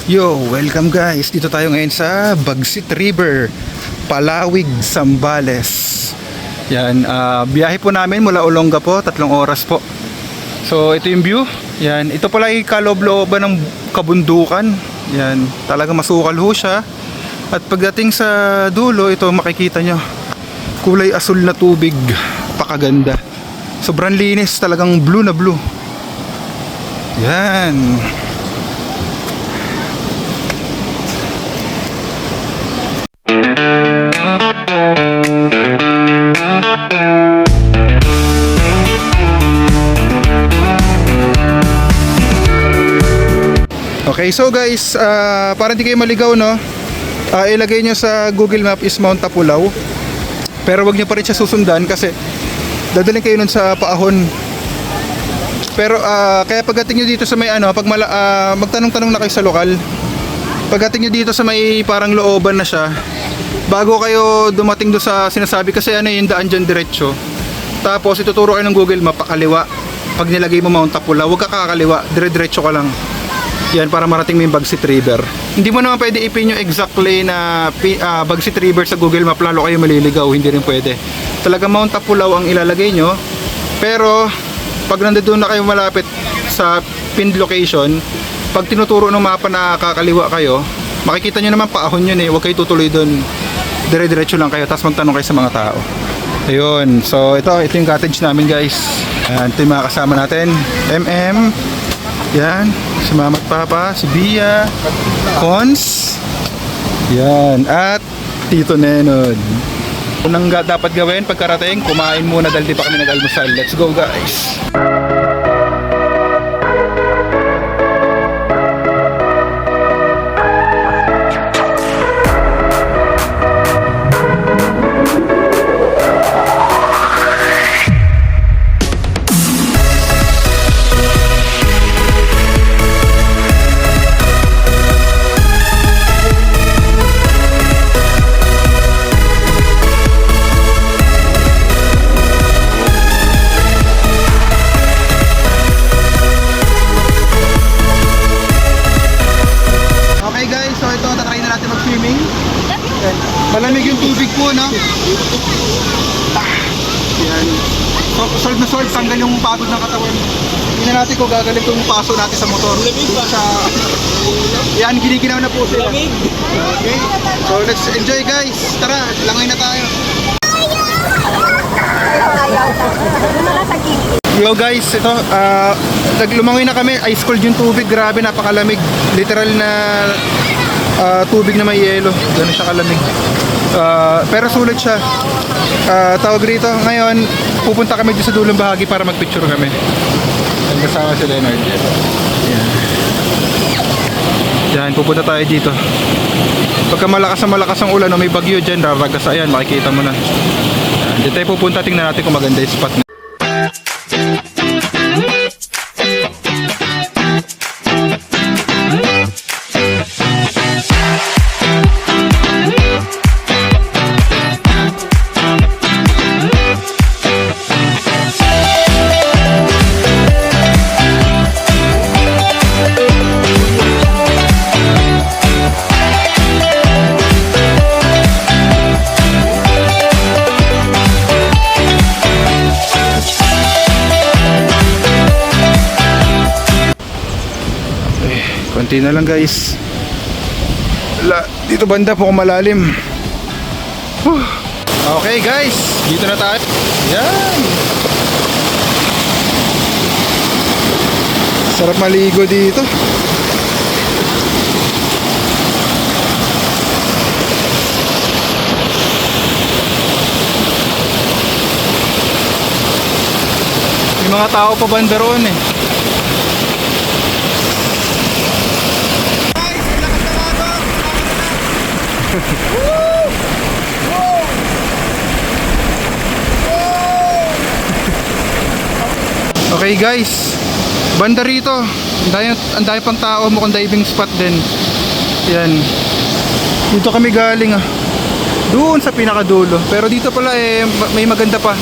Yo, welcome guys. Dito tayo ngayon sa Bagsit River, Palawig, Zambales. Yan, biyahe po namin mula Olonga po, 3 oras po. So, ito yung view. Yan, ito pala ay kaloob-looban ng kabundukan. Yan, talaga masukal ho siya. At pagdating sa dulo, ito makikita nyo, kulay asul na tubig, pakaganda. Sobrang linis, talagang blue na blue. Yan. Okay, so guys, para hindi kayo maligaw, no, ilagay nyo sa Google Map is Mount Tapulaw. Pero wag nyo pa rin siya susundan kasi dadalhin kayo nun sa Paahon. Pero kaya pagdating nyo dito sa may magtanong-tanong na kayo sa lokal. Pagdating nyo dito sa may parang looban na siya, bago kayo dumating do sa sinasabi, kasi yung daan dyan diretso. Tapos ituturo kayo ng Google Map pakaliwa. Pag nilagay mo Mount Tapulaw, huwag ka kakaliwa, dire-diretso ka lang. Yan, para marating mo yung Bagsit River. Hindi mo naman pwede ipin yung exactly na Bagsit River sa Google Map, lalo kayo maliligaw. Hindi rin pwede. Talaga Mount Tapulaw ang ilalagay nyo. Pero pag nandoon na kayo malapit sa pinned location, pag tinuturo ng mapa na kakaliwa kayo, makikita nyo naman Paahon yun eh. Huwag kayo tutuloy doon, dire-diretso lang kayo, tapos magtanong kayo sa mga tao. Ayun, so ito yung cottage namin guys. Ayan, ito yung mga kasama natin, yan, si Mama at Papa, si Bia, Cons, yan, at Tito Nenod. Unang dapat gawin pagkarating, kumain muna dahil di pa kami nag-almusal. Let's go guys! Malamig yung tubig po, no? Yan. Solve na solve, tanggal yung pagod ng katawan. Tingnan natin kung gagaling itong paso natin sa motor. Yan, giniginaw na po sila. Okay, so let's enjoy guys. Tara, langay na tayo. Yo guys, ito, lumangoy na kami. Ice cold yung tubig, grabe, napakalamig. Literal na tubig na may yelo. Ganun siya kalamig. Pero sulit siya. Tawag rito. Ngayon, pupunta kami dito sa dulong bahagi para magpicture kami. Ang kasama si Leonard. Yan, pupunta tayo dito. Pagka malakas ang ulan o may bagyo dyan, raragas. Ayan, makikita mo na. Dito tayo pupunta. Tingnan natin kung maganda yung spot na. Konti na lang guys. Dito banda po kung malalim. Okay guys, dito na tayo. Yan. Sarap maligo dito. May mga tao pa banda roon eh. Okay guys, banda rito, ang dami pang tao, mukhang diving spot din. Yan, dito kami galing doon sa pinakadulo, pero dito pala may maganda pa.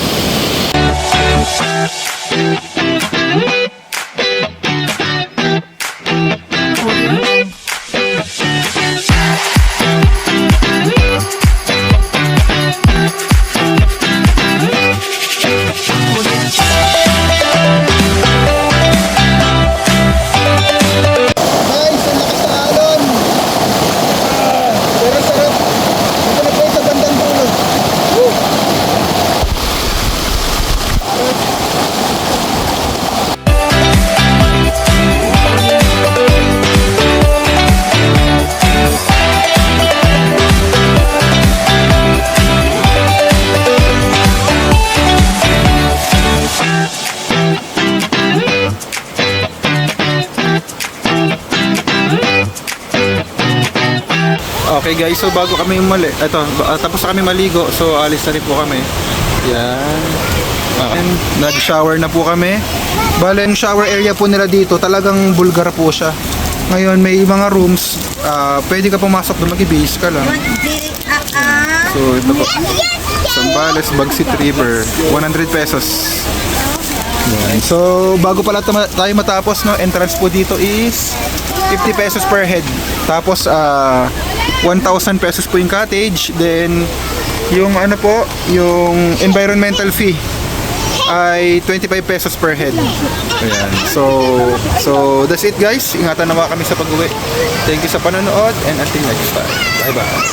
Okay guys, so bago kami tapos na kami maligo, so alis na rin po kami. Yan. And nag-shower na po kami. Bale, yung shower area po nila dito, talagang bulgar po siya. Ngayon, may mga rooms, pwede ka pumasok doon, mag-base ka lang. So, ito po. Sambales, Bagsit River, 100 pesos. Yan. So, bago pala tayo matapos, no, entrance po dito is 50 pesos per head. Tapos, 1,000 pesos po yung cottage. Then, yung yung environmental fee ay 25 pesos per head. Ayan. So that's it guys. Ingatan naman kami sa pag-uwi. Thank you sa panonood and until next time. Bye bye.